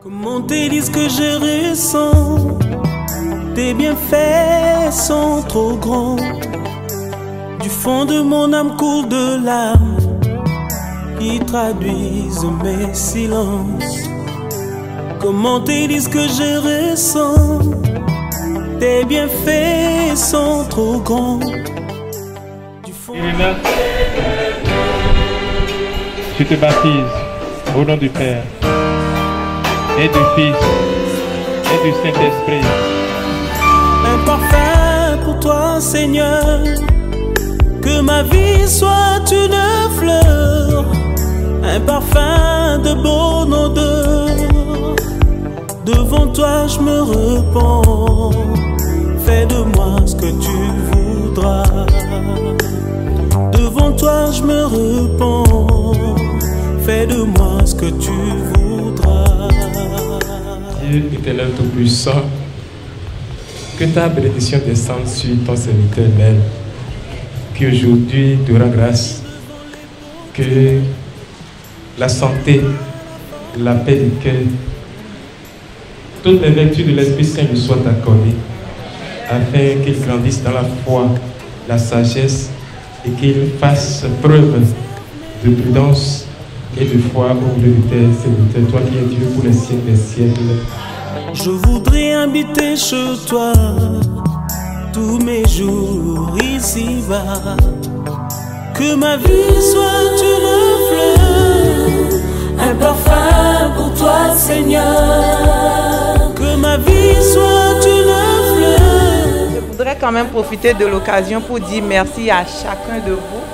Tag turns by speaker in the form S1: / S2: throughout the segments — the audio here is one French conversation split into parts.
S1: Comment te dire ce que je ressens? Tes bienfaits sont trop grands. Du fond de mon âme coule de larmes qui traduisent mes silences. Comment te dire ce que je ressens? Tes bienfaits sont trop grands. Du fond...
S2: Je te baptise au nom du Père et du Fils et du Saint-Esprit.
S1: Un parfum pour toi, Seigneur, que ma vie soit une fleur, un parfum de bonne odeur. Devant toi je me repens, fais de moi ce que tu voudras. Devant toi je me repens, fais de moi ce que tu voudras.
S3: Dieu éternel tout-puissant, que ta bénédiction descende sur ton serviteur Nel, qui aujourd'hui te rend grâce, que la santé, la paix du cœur, toutes les vertus de l'Esprit Saint lui soient accordées, afin qu'il grandisse dans la foi, la sagesse, et qu'il fasse preuve de prudence et de foi au milieu de tes serviteurs, toi qui es Dieu pour les siècles des siècles.
S1: Je voudrais habiter chez toi tous mes jours ici-bas. Que ma vie soit une fleur, un parfum pour toi, Seigneur. Que ma vie soit une fleur.
S4: Je voudrais quand même profiter de l'occasion pour dire merci à chacun de vous.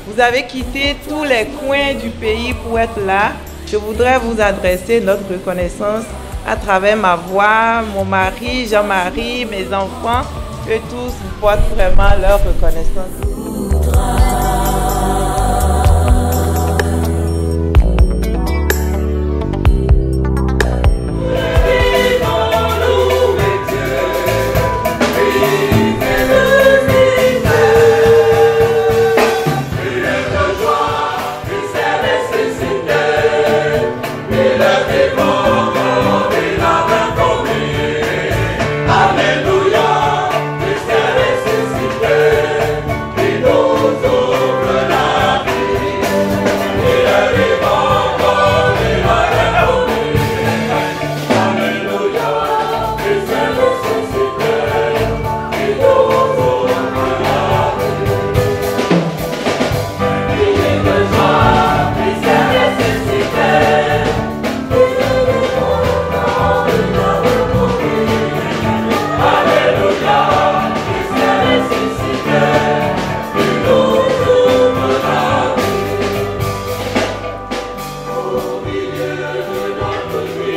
S4: Vous avez quitté tous les coins du pays pour être là. Je voudrais vous adresser notre reconnaissance à travers ma voix, mon mari, Jean-Marie, mes enfants, que tous vous portent vraiment leur reconnaissance.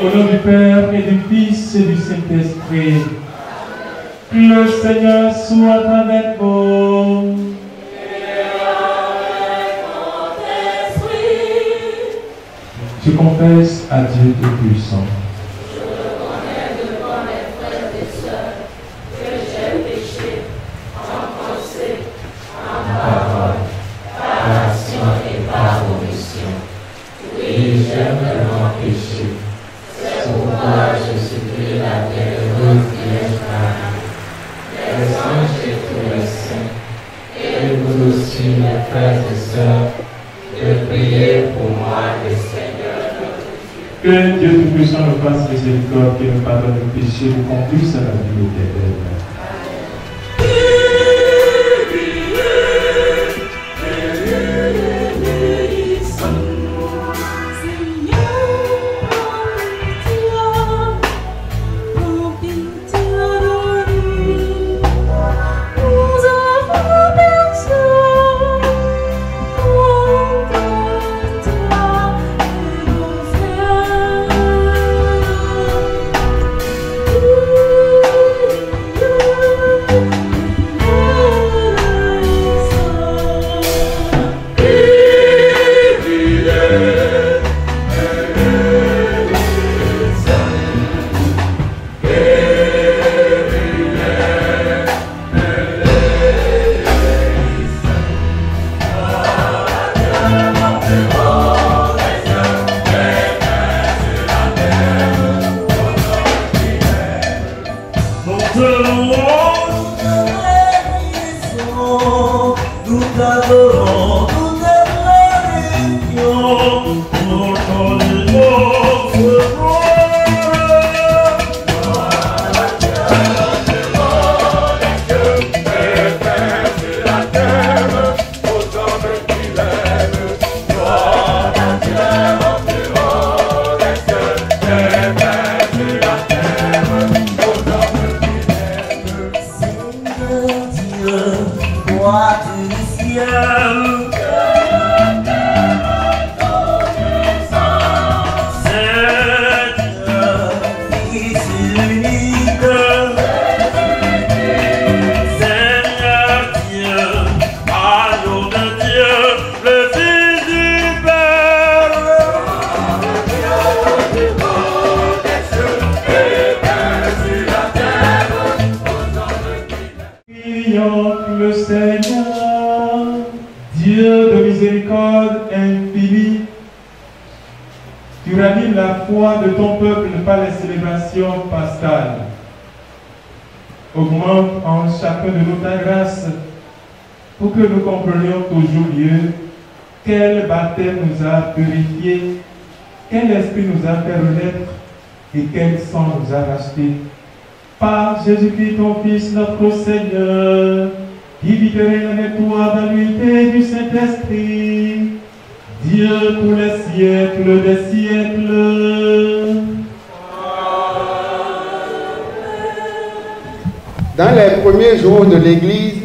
S2: Au nom du Père et du Fils et du Saint-Esprit, le Seigneur soit avec vous. Je confesse à Dieu Tout-Puissant.
S5: Je reconnais devant mes frères et sœurs que j'ai péché en pensée, en parole, par action et par omission. Oui, j'ai vraiment péché. C'est pourquoi je supplie la bienheureuse Vierge Marie, les anges et tous les saints, et vous aussi, mes frères et sœurs, de prier pour moi le Seigneur notre Dieu.
S2: Que Dieu Tout-Puissant nous fasse miséricorde, qu'il nous pardonne nos péchés, nous conduise à la vie éternelle. prions le Seigneur, Dieu de miséricorde infinie. Tu ranimes la foi de ton peuple par les célébrations pascales. Augmente en chacun de nous ta grâce pour que nous comprenions toujours mieux quel baptême nous a purifiés, quel esprit nous a fait renaître et quel sang nous a rachetés. Par Jésus-Christ, ton Fils, notre Seigneur, qui vit et règne avec toi dans l'unité du Saint-Esprit, Dieu pour les siècles des siècles.
S6: Dans les premiers jours de l'Église,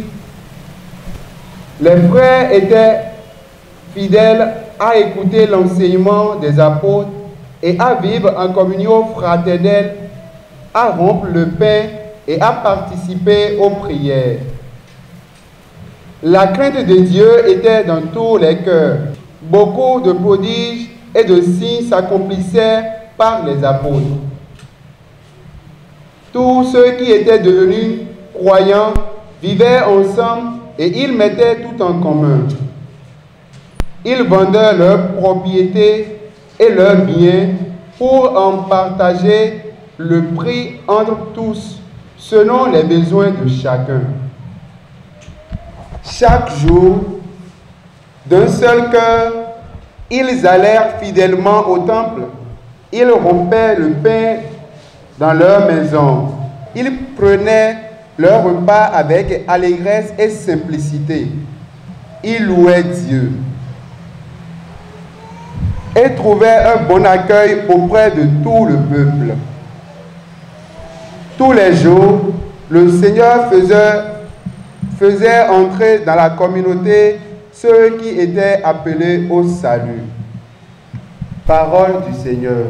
S6: les frères étaient fidèles à écouter l'enseignement des apôtres et à vivre en communion fraternelle, à rompre le pain et à participer aux prières. La crainte de Dieu était dans tous les cœurs. Beaucoup de prodiges et de signes s'accomplissaient par les apôtres. Tous ceux qui étaient devenus croyants vivaient ensemble et ils mettaient tout en commun. Ils vendaient leurs propriétés et leurs biens pour en partager le prix entre tous, selon les besoins de chacun. Chaque jour, d'un seul cœur, ils allèrent fidèlement au temple. Ils rompaient le pain dans leur maison. Ils prenaient leur repas avec allégresse et simplicité. Ils louaient Dieu et trouvaient un bon accueil auprès de tout le peuple. Tous les jours, le Seigneur faisait entrer dans la communauté ceux qui étaient appelés au salut. Parole du Seigneur.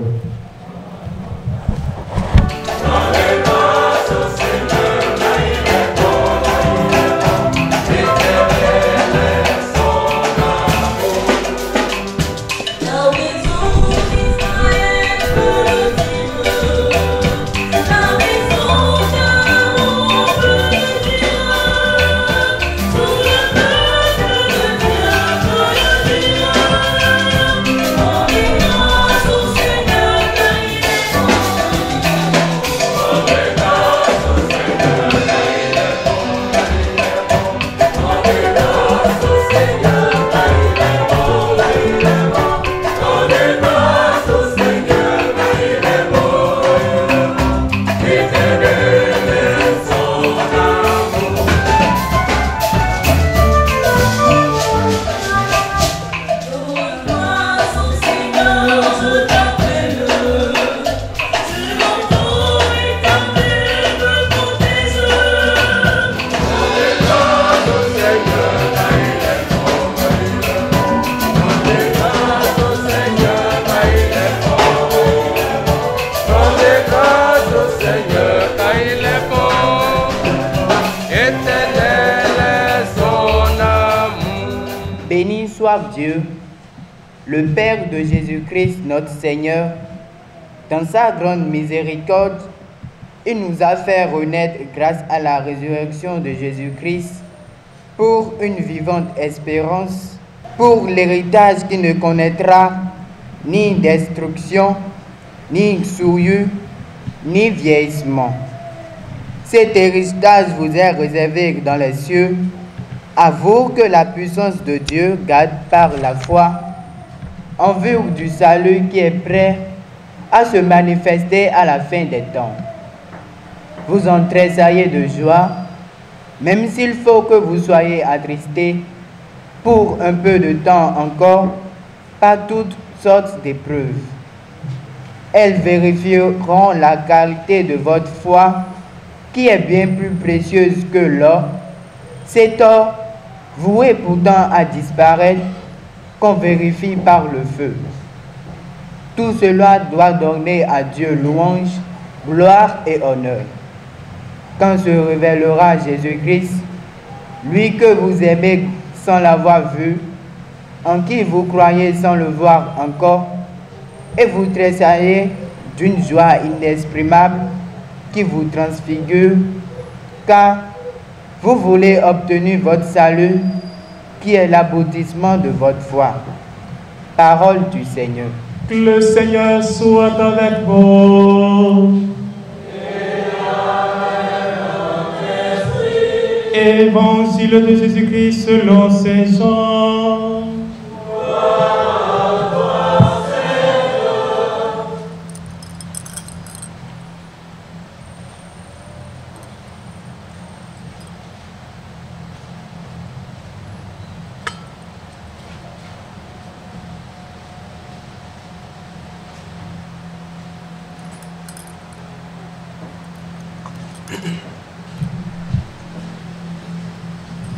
S7: Béni soit Dieu, le Père de Jésus-Christ notre Seigneur. Dans sa grande miséricorde, il nous a fait renaître grâce à la résurrection de Jésus-Christ pour une vivante espérance, pour l'héritage qui ne connaîtra ni destruction, ni souillure, ni vieillissement. Cet héritage vous est réservé dans les cieux, à vous que la puissance de Dieu garde par la foi, en vue du salut qui est prêt à se manifester à la fin des temps. Vous en tressaillez de joie, même s'il faut que vous soyez attristés pour un peu de temps encore par toutes sortes d'épreuves. Elles vérifieront la qualité de votre foi, qui est bien plus précieuse que l'or. Cet or, voué pourtant à disparaître, qu'on vérifie par le feu. Tout cela doit donner à Dieu louange, gloire et honneur. Quand se révélera Jésus-Christ, lui que vous aimez sans l'avoir vu, en qui vous croyez sans le voir encore, et vous tressaillez d'une joie inexprimable qui vous transfigure, car vous voulez obtenir votre salut, qui est l'aboutissement de votre foi. Parole du Seigneur.
S2: Que le Seigneur soit avec vous. Évangile de Jésus-Christ selon Saint Jean.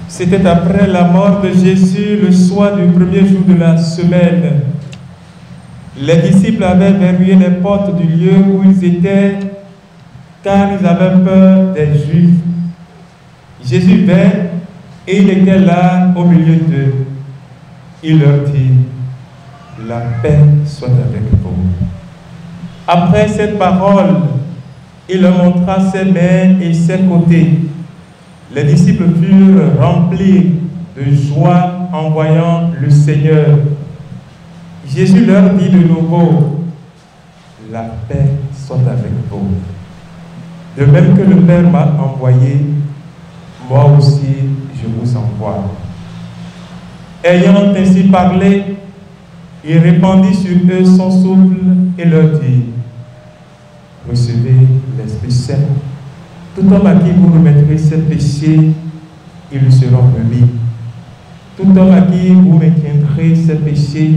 S2: C'était après la mort de Jésus, le soir du premier jour de la semaine. Les disciples avaient verrouillé les portes du lieu où ils étaient, car ils avaient peur des Juifs. Jésus vint et il était là au milieu d'eux. Il leur dit, « La paix soit avec vous. » Après cette parole, il leur montra ses mains et ses côtés. Les disciples furent remplis de joie en voyant le Seigneur. Jésus leur dit de nouveau, « La paix soit avec vous. De même que le Père m'a envoyé, moi aussi je vous envoie. » Ayant ainsi parlé, il répandit sur eux son souffle et leur dit, « Recevez l'Esprit Saint. Tout homme à qui vous remettrez ses péchés, ils lui seront remis. Tout homme à qui vous maintiendrez ses péchés,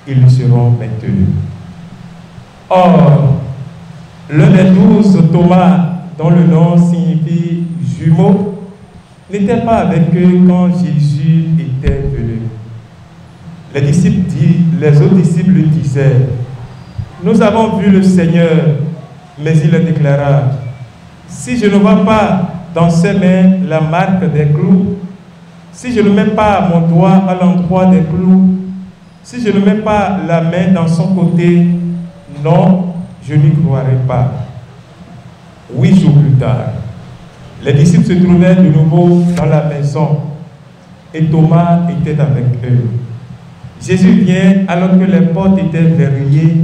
S2: ils lui seront maintenus. » Or, l'un des 12, Thomas, dont le nom signifie jumeau, n'était pas avec eux quand Jésus était venu. Les autres disciples lui disaient, « Nous avons vu le Seigneur. » Mais il leur déclara, « Si je ne vois pas dans ses mains la marque des clous, si je ne mets pas mon doigt à l'endroit des clous, si je ne mets pas la main dans son côté, non, je n'y croirai pas. » 8 jours plus tard, les disciples se trouvaient de nouveau dans la maison et Thomas était avec eux. Jésus vient alors que les portes étaient verrouillées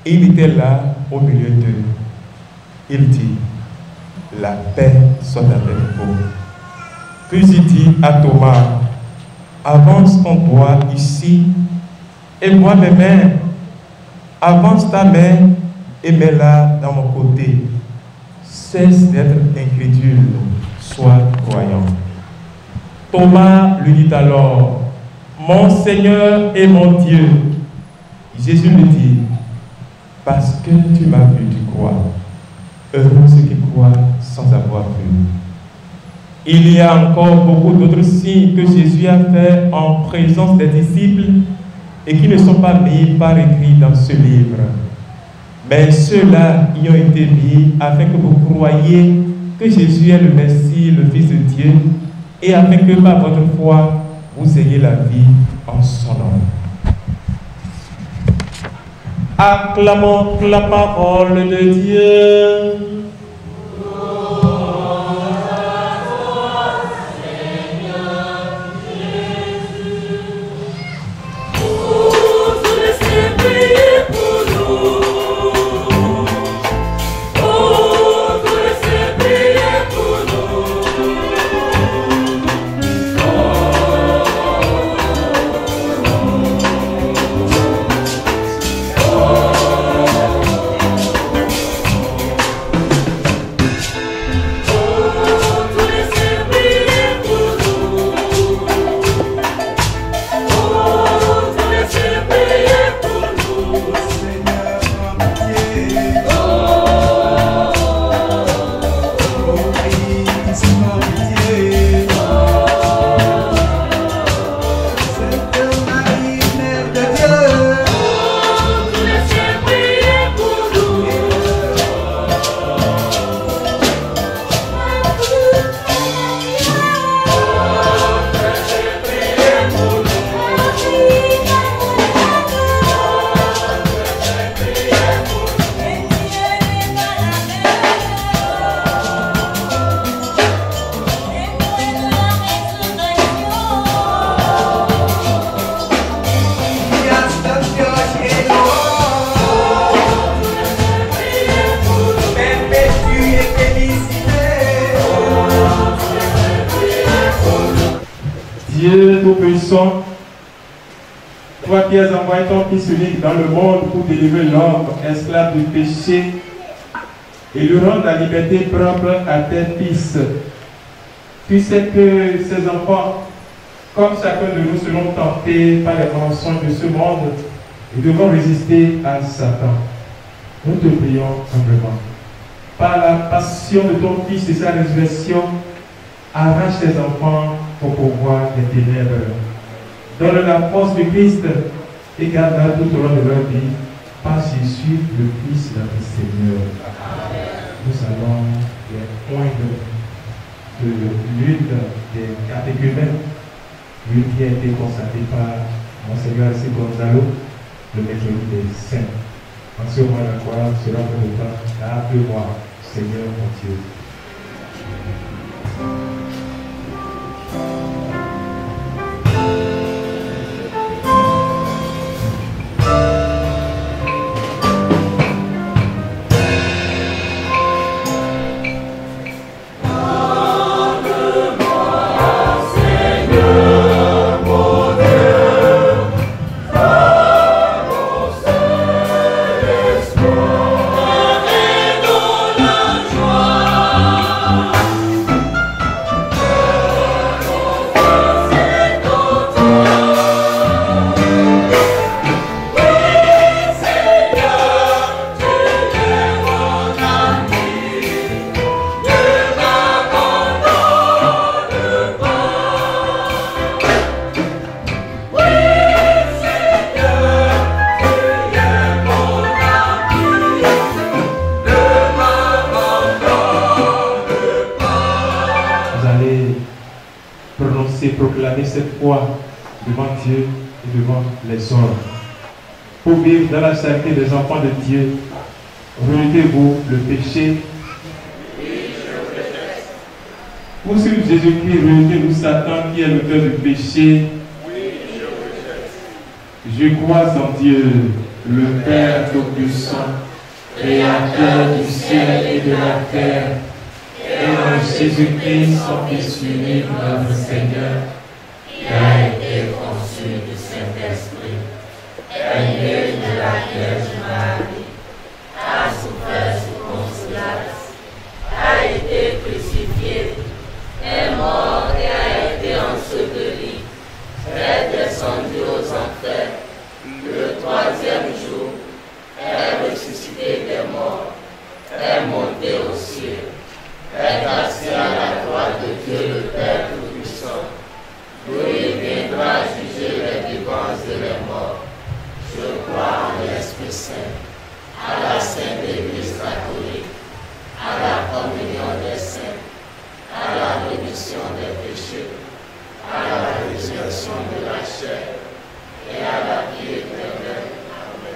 S2: et il était là au milieu d'eux. Il dit, « La paix soit avec vous. » Puis il dit à Thomas, « Avance ton doigt ici et vois mes mains. Avance ta main et mets-la dans mon côté. Cesse d'être incrédule, sois croyant. » Thomas lui dit alors, « Mon Seigneur et mon Dieu. » Jésus lui dit, « Parce que tu m'as vu, tu crois. Heureux ceux qui croient sans avoir vu. » Il y a encore beaucoup d'autres signes que Jésus a fait en présence des disciples et qui ne sont pas mis par écrit dans ce livre. Mais ceux-là y ont été mis afin que vous croyiez que Jésus est le Messie, le Fils de Dieu, et afin que par votre foi, vous ayez la vie en son nom. Acclamons la parole de Dieu. Tout-Puissant, toi qui as envoyé ton Fils unique dans le monde pour délivrer l'homme esclave du péché et lui rendre la liberté propre à tes fils. Tu sais que ces enfants, comme chacun de nous, seront tentés par les mensonges de ce monde et devront résister à Satan. Nous te prions humblement. Par la passion de ton Fils et sa résurrection, arrache tes enfants au pouvoir des ténèbres. Donne la force du Christ et garde-la tout au long de leur vie par Jésus, le Fils de notre Seigneur. Nous allons les points de l'une des catéchumènes, l'une qui a été consacrée par Monseigneur C. Gonzalo, le maître des saints. En ce moment, la croix sera pour le temps de moi, Seigneur mon Dieu. Proclamer cette foi devant Dieu et devant les hommes. Pour vivre dans la charité des enfants de Dieu, rejetez-vous le péché. Pour suivre Jésus-Christ, rejetez-vous Satan qui est l'auteur du péché. Je crois en Dieu, le Père Tout-Puissant, Créateur du ciel et de la terre, et en Jésus-Christ, son Fils unique, notre Seigneur,
S5: qui a été conçu du Saint-Esprit, est né de la Vierge Marie, a souffert sous Ponce Pilate, a été crucifié, est mort et a été enseveli, est descendu aux enfers, le troisième jour, est ressuscité des morts, est monté aux cieux, est assis à la droite de Dieu le Père Tout-Puissant, d'où il viendra juger les vivants et les morts. Je crois en l'Esprit Saint, à la Sainte Église catholique, à la communion des saints, à la rémission des péchés, à la résurrection de la chair et à la vie éternelle. Amen.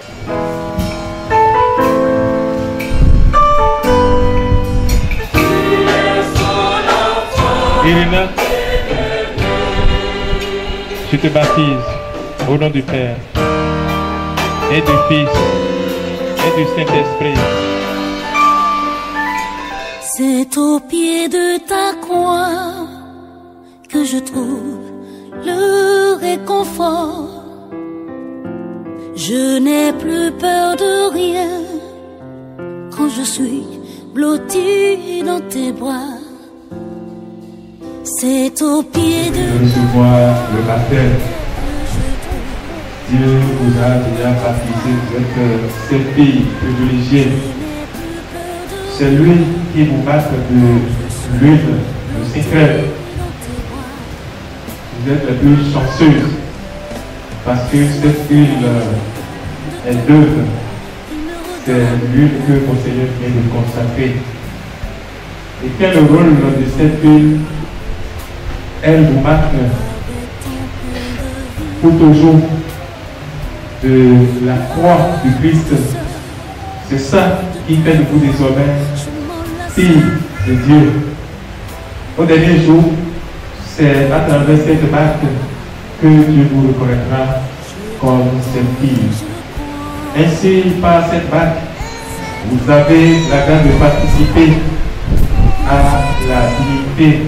S2: Irina, je te baptise au nom du Père et du Fils et du Saint-Esprit.
S8: C'est au pied de ta croix que je trouve le réconfort. Je n'ai plus peur de rien quand je suis blotti dans tes bras. C'est au pied de
S2: recevoir le baptême. Dieu vous a déjà baptisé, vous êtes cette fille privilégiée. C'est lui qui vous marque de l'huile, le secret. Vous êtes les plus chanceuses parce que cette huile est d'œuvre. C'est l'huile que mon Seigneur vient de consacrer. Et quel rôle de cette huile? Elle vous marque pour toujours de la croix du Christ. C'est ça qui fait de vous désormais fille de Dieu. Au dernier jour, c'est à travers cette marque que Dieu vous reconnaîtra comme cette fille. Ainsi, par cette marque, vous avez la grâce de participer à la dignité,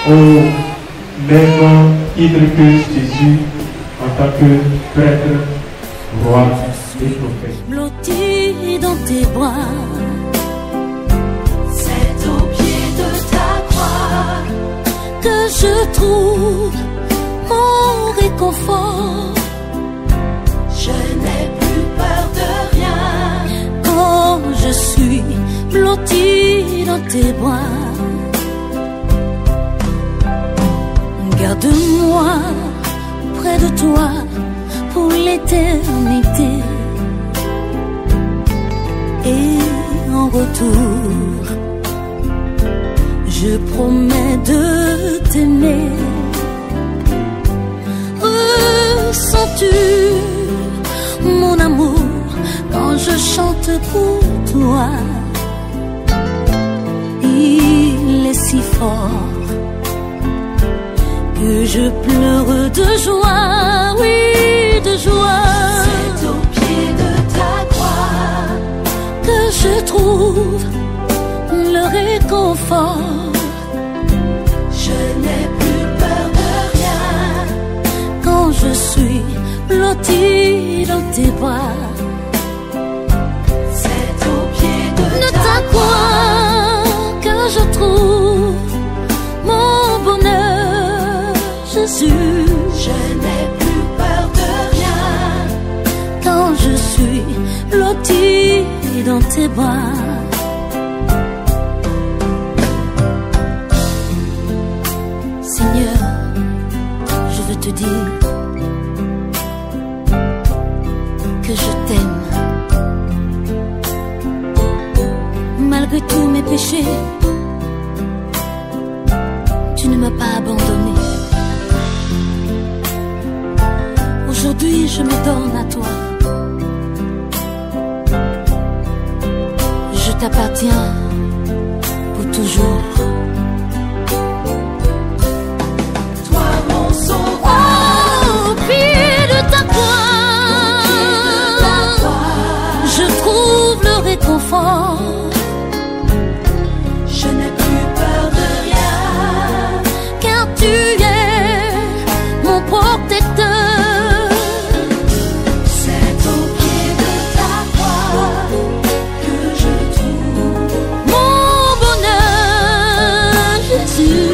S2: au même titre que Jésus en tant que prêtre, roi et prophète.
S8: Blotti dans tes bras,
S5: C'est au pied de ta croix
S8: que je trouve mon réconfort.
S5: je n'ai plus peur de rien.
S8: Quand je suis blotti dans tes bras, garde-moi près de toi pour l'éternité. Et en retour, je promets de t'aimer. Ressens-tu mon amour quand je chante pour toi? Il est si fort que je pleure de joie, oui, de joie.
S5: C'est au pied de ta croix
S8: que je trouve le réconfort.
S5: je n'ai plus peur de rien.
S8: Quand je suis blotti dans tes bras,
S5: C'est au pied de
S8: ta croix que je trouve mon bonheur, Jésus.
S5: je n'ai plus peur de rien.
S8: Quand je suis blotti dans tes bras, Seigneur, je veux te dire que je t'aime. Malgré tous mes péchés, tu ne m'as pas abandonné. Aujourd'hui, je me donne à toi. Je t'appartiens pour toujours.
S5: Toi mon sauveur,
S8: Au pied de ta croix, je trouve le réconfort.
S5: je n'ai plus peur de rien.
S8: Car tu es mon protecteur.
S5: C'est au pied de ta croix que je trouve
S8: Mon bonheur, Jésus.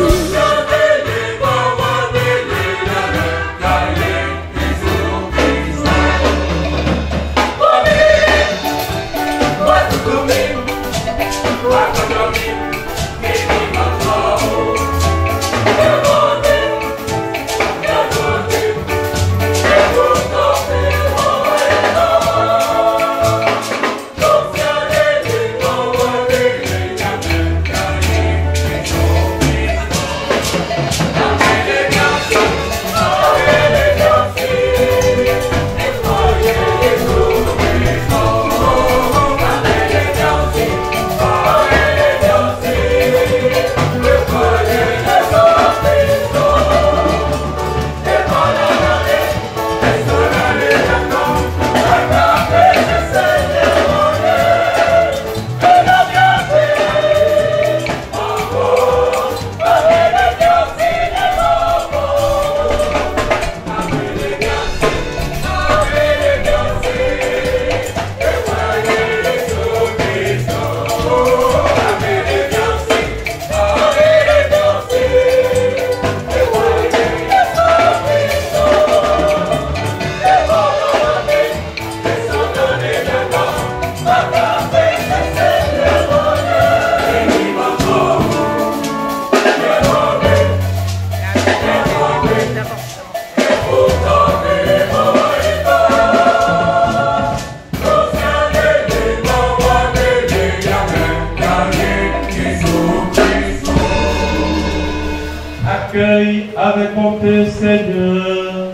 S2: Accueille avec bonté, Seigneur,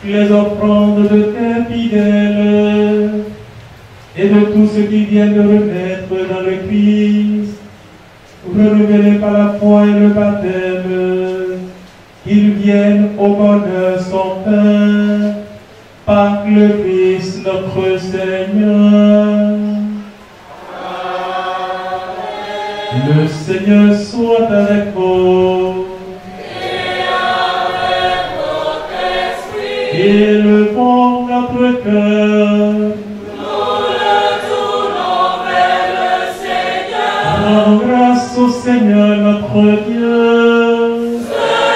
S2: les offrandes de tes fidèles et de tous ceux qui viennent de renaître dans le Christ, renouvelés par la foi et le baptême, qu'ils viennent au bonheur sans fin, par le Christ notre Seigneur. Le Seigneur soit avec vous.
S5: et
S2: Rends grâce au Seigneur notre Dieu.
S5: Cela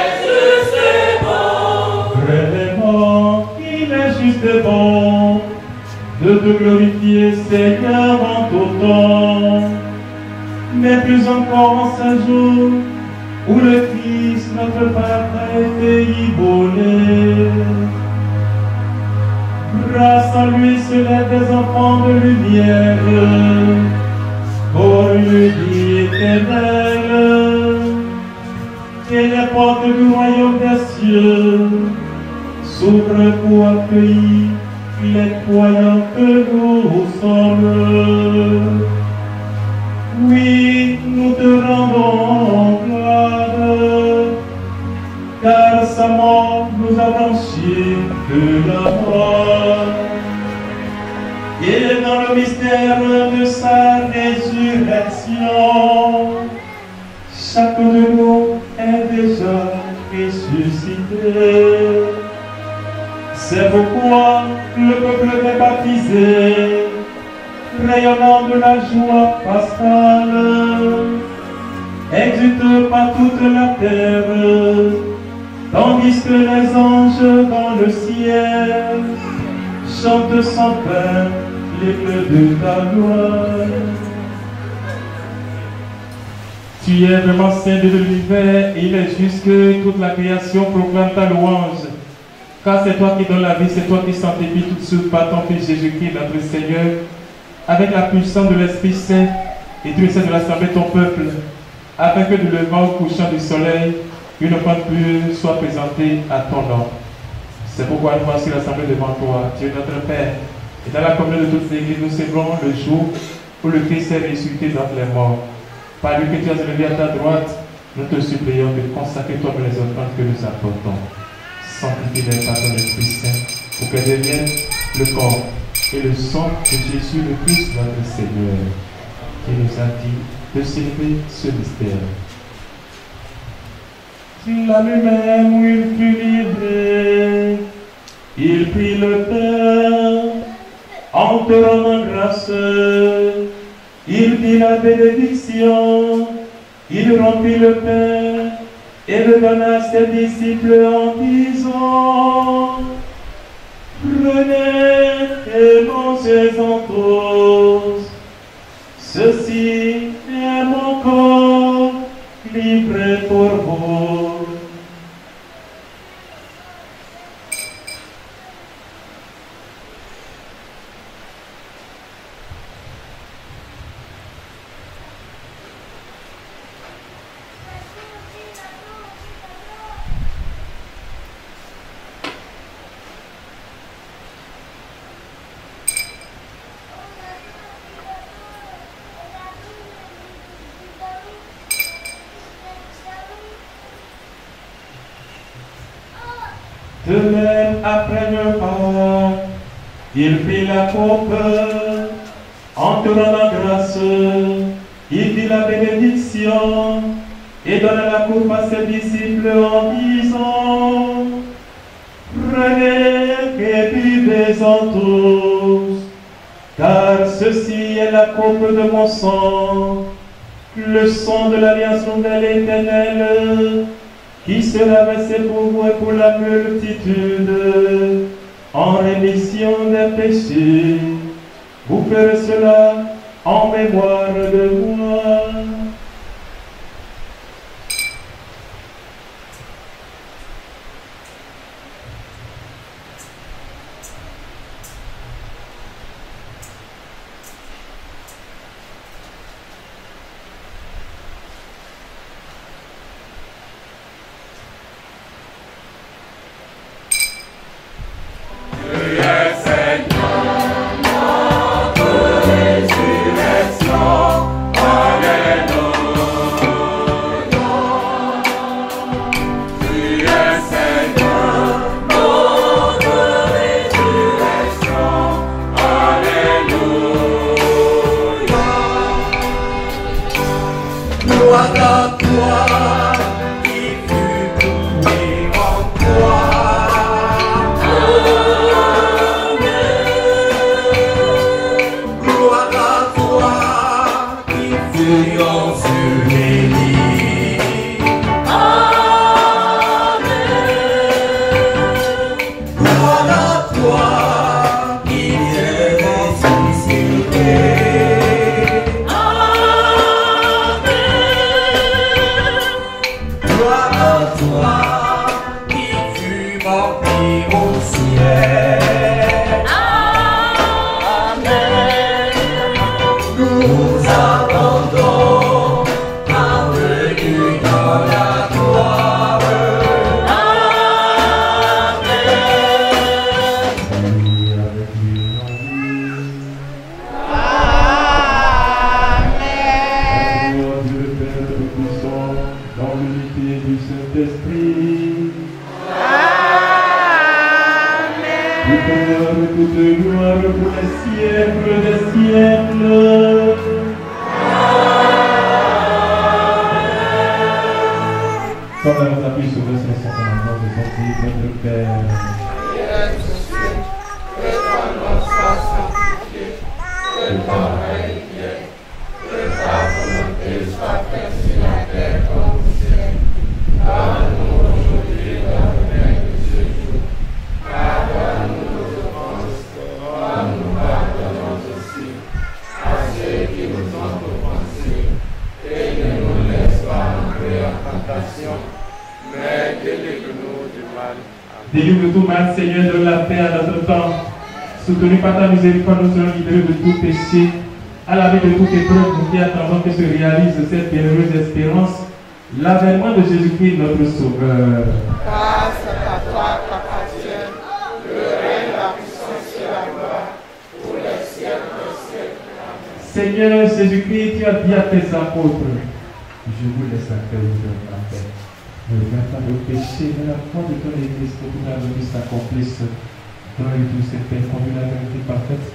S5: est juste et bon.
S2: Vraiment, il est juste et bon de te glorifier, Seigneur, en tout temps. Mais plus encore en ce jour où le Christ, notre Père, a été immolé. Grâce à lui se lèvent des enfants de lumière pour une vie éternelle. Et les portes du royaume des cieux s'ouvrent pour accueillir les croyants que nous sommes. Oui, nous te rendons gloire, car sa mort nous a blanchis de la mort. Et dans le mystère de sa résurrection, chacun de nous est déjà ressuscité. C'est pourquoi le peuple est baptisé, rayonnant de la joie pascale, exulte par toute la terre, tandis que les anges dans le ciel chantent sans fin l'hymne de ta gloire. Tu es vraiment saint de l'univers, et il est juste que toute la création proclame ta louange. Car c'est toi qui donnes la vie, c'est toi qui sanctifies toutes choses par ton Fils Jésus-Christ, notre Seigneur, avec la puissance de l'Esprit Saint, et tu essaies de rassembler ton peuple, afin que du levant au couchant du soleil, une offrande pure soit présentée à ton nom. C'est pourquoi nous voici rassemblés devant toi, Dieu notre Père, et dans la communion de toutes les églises, nous célébrons le jour où le Christ est ressuscité d'entre les morts. Par lui que tu as élevé à ta droite, nous te supplions de consacrer toi-même les offrandes que nous apportons. Sanctifie-les par ton Esprit Saint, pour qu'elles deviennent le corps et le sang de Jésus le Christ notre Seigneur, qui nous a dit de célébrer ce mystère. La nuit même où il fut livré, il prit le pain, en te rendant grâce, il dit la bénédiction, il rompit le pain et le donna à ses disciples en disant: prenez et mangez-en tous, ceci est mon corps livré pour vous. De même, après le repas, il prit la coupe, en te rendant grâce, il dit la bénédiction, et donna la coupe à ses disciples en disant: prenez et buvez-en tous, car ceci est la coupe de mon sang, le sang de l'alliance nouvelle et éternelle, qui sera versé pour vous et pour la multitude, en rémission des péchés. Vous ferez cela en mémoire de moi.
S5: Résurrection, Alléluia. triomphe béni. Amen. Gloire à toi qui viens ressuscité. Amen. Gloire à toi qui fus monté au ciel. Nous abandonnons parvenus dans la gloire.
S2: Amen. Dieu le Père Tout-Puissant, dans l'unité du Saint-Esprit. Amen. Du Père de toute gloire pour les siècles des siècles. Comme dans nos appuis sur le Saint-Sacrement de son Fils, notre Père.
S5: Que ton nom soit sanctifié, que ton règne vienne, que ta volonté soit faite sur la terre comme au ciel. Donne-nous aujourd'hui notre pain de ce jour. Pardonne-nous nos offenses, comme nous pardonnons aussi à ceux qui nous ont offensés. Et ne nous laisse pas entrer en tentation, mais délivre-nous du mal.
S2: Délivre de tout mal, Seigneur, donne la paix à notre temps. Soutenu par ta miséricorde, nous serons libérés de tout péché. À la vie de toute épreuve, nous qui attendons que se réalise cette bienheureuse espérance, l'avènement de Jésus-Christ, notre Sauveur.
S5: Car c'est à toi qu'appartient le règne, la puissance et la gloire pour les siècles des siècles. Amen.
S2: Seigneur Jésus-Christ, tu as dit à tes apôtres, je vous laisse la paix, je vous donne la paix. Ne reviens pas de péché, mais la foi de ton Église pour que ta venue s'accomplisse. Dans les douce et paix, conduis la vérité parfaite,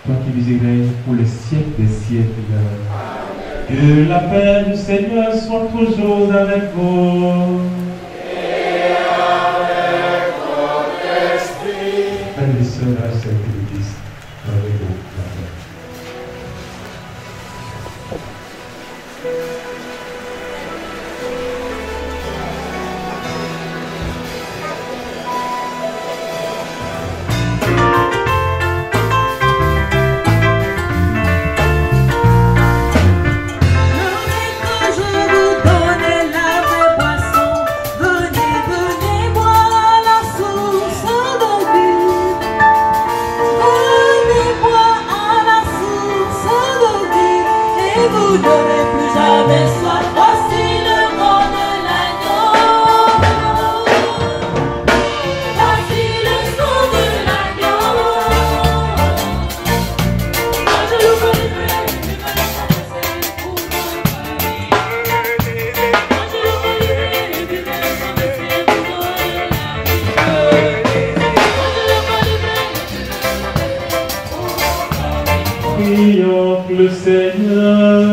S2: toi qui vis et règnes pour les siècles des siècles. Amen. Que la paix du Seigneur soit toujours avec vous.
S5: Et avec votre esprit.
S2: Frères et sœurs, à cette Église, avec vous, la paix.
S8: Vous n'aurez plus jamais soif, voici le mot de l'agneau. Voici le son de l'agneau. Moi je vous connais, je me laisse avancer pour mon pays. Moi je vous connais, je me laisse avancer pour mon pays. Moi je vous connais, je me laisse avancer pour mon pays.
S2: Prions le Seigneur.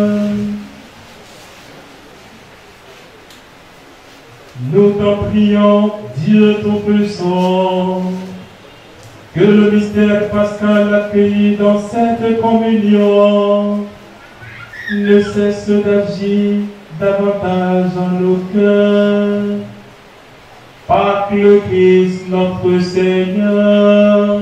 S2: Nous t'en prions, Dieu Tout-Puissant, que le mystère pascal accueilli dans cette communion ne cesse d'agir davantage en nos cœurs. Par le Christ notre Seigneur.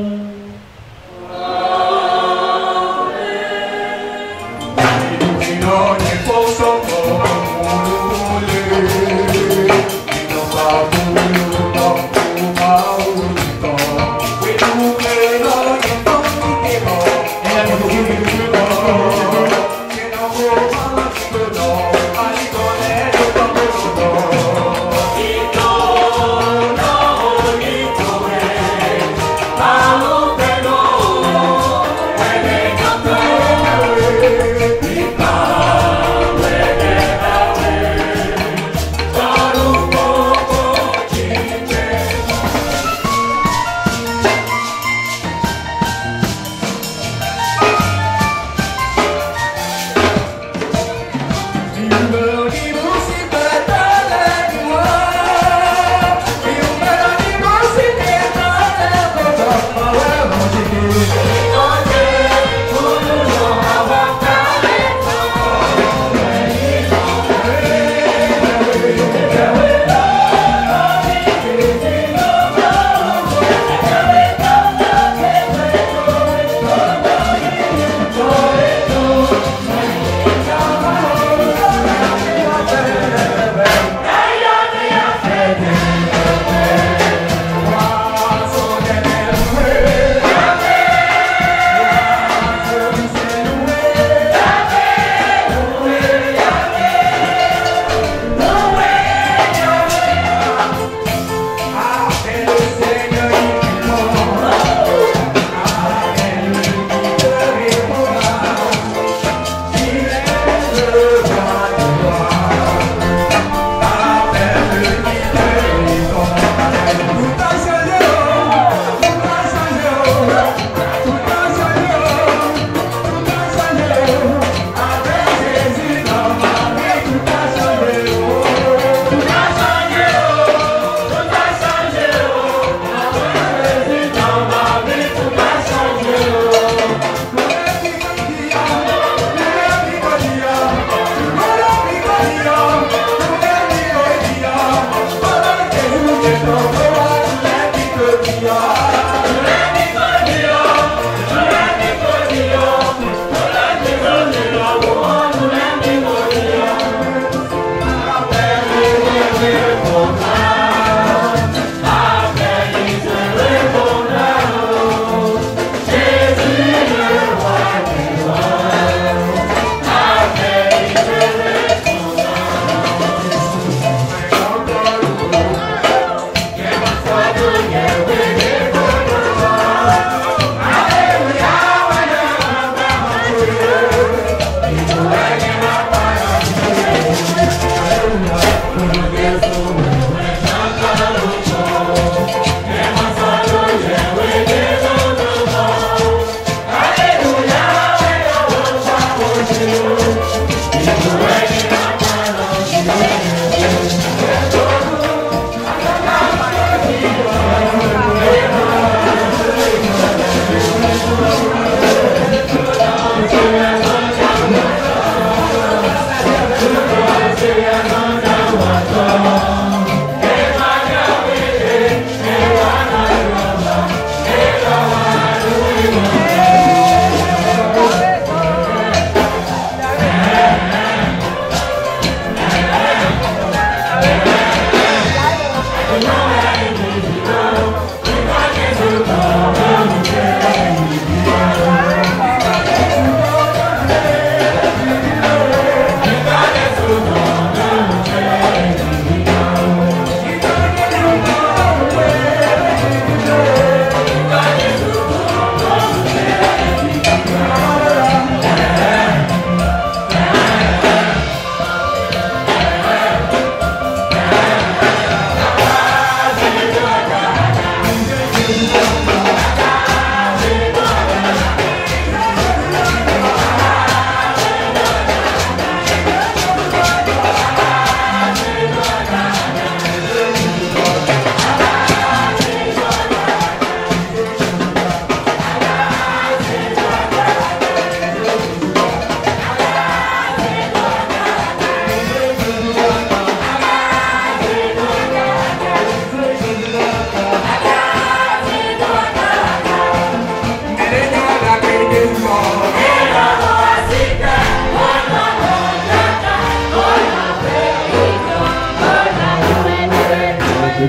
S5: Vamos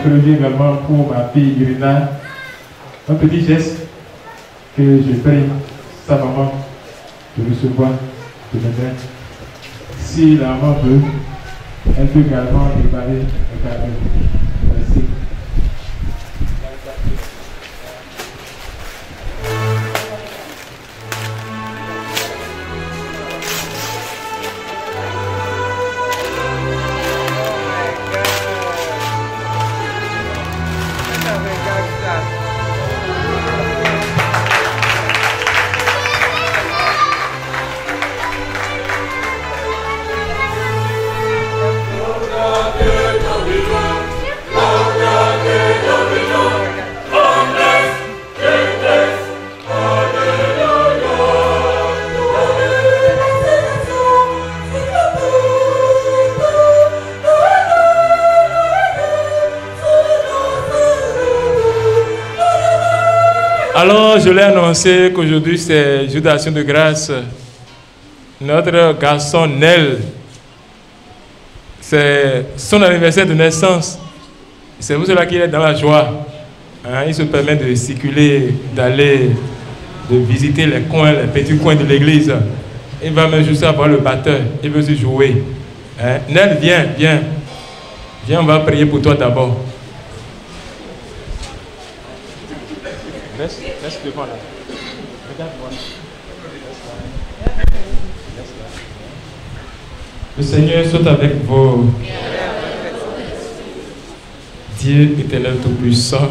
S2: prévu également pour ma fille Irina un petit geste que je prie sa maman de recevoir de mes mains. Si la maman veut, elle peut également préparer un cadeau. Merci.
S3: Alors, je l'ai annoncé qu'aujourd'hui c'est jour d'action de grâce. Notre garçon Nel, c'est son anniversaire de naissance. C'est pour cela qu'il est dans la joie. Hein, il se permet de circuler, d'aller, de visiter les coins, les petits coins de l'église. Il va même juste avoir le batteur. Il veut se jouer. Hein? Nel, viens, viens. Viens, on va prier pour toi d'abord. Reste devant là. Regarde-moi. Le Seigneur soit avec vous. Dieu éternel tout-puissant,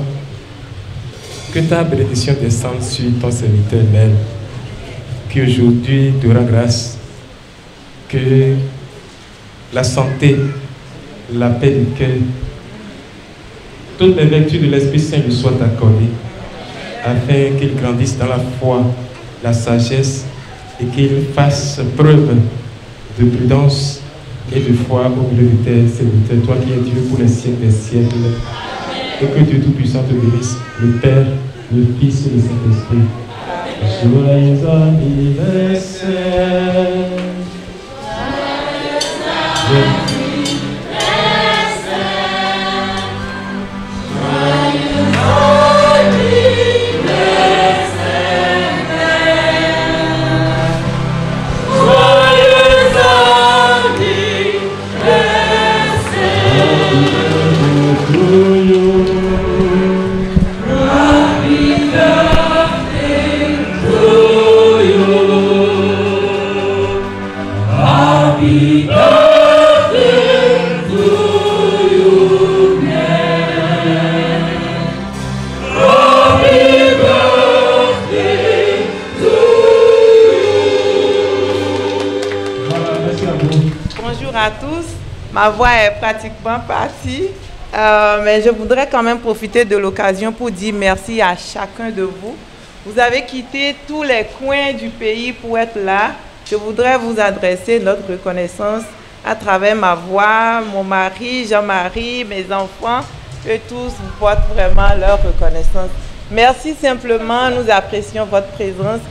S3: que ta bénédiction descende sur ton serviteur Nel, qui aujourd'hui te rend grâce, que la santé, la paix du cœur, toutes les vertus de l'Esprit Saint lui soient accordées, afin qu'il grandisse dans la foi, la sagesse, et qu'il fasse preuve de prudence et de foi au milieu de tes serviteurs, toi qui es Dieu pour les siècles des siècles. Et que Dieu Tout-Puissant te bénisse, le Père, le Fils et le Saint-Esprit. Joyeux anniversaire.
S4: Bonjour à tous, ma voix est pratiquement partie, mais je voudrais quand même profiter de l'occasion pour dire merci à chacun de vous. Vous avez quitté tous les coins du pays pour être là. Je voudrais vous adresser notre reconnaissance à travers ma voix, mon mari, Jean-Marie, mes enfants, eux tous vous portent vraiment leur reconnaissance. Merci simplement, nous apprécions votre présence.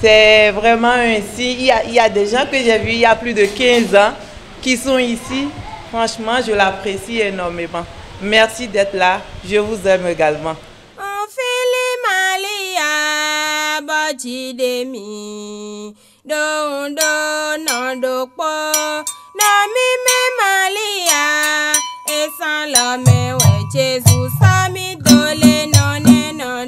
S4: C'est vraiment ainsi. Il y a des gens que j'ai vus il y a plus de 15 ans qui sont ici. Franchement, je l'apprécie énormément. Merci d'être là. Je vous aime également.
S5: Jésus, Sami, Dole, non, non, non,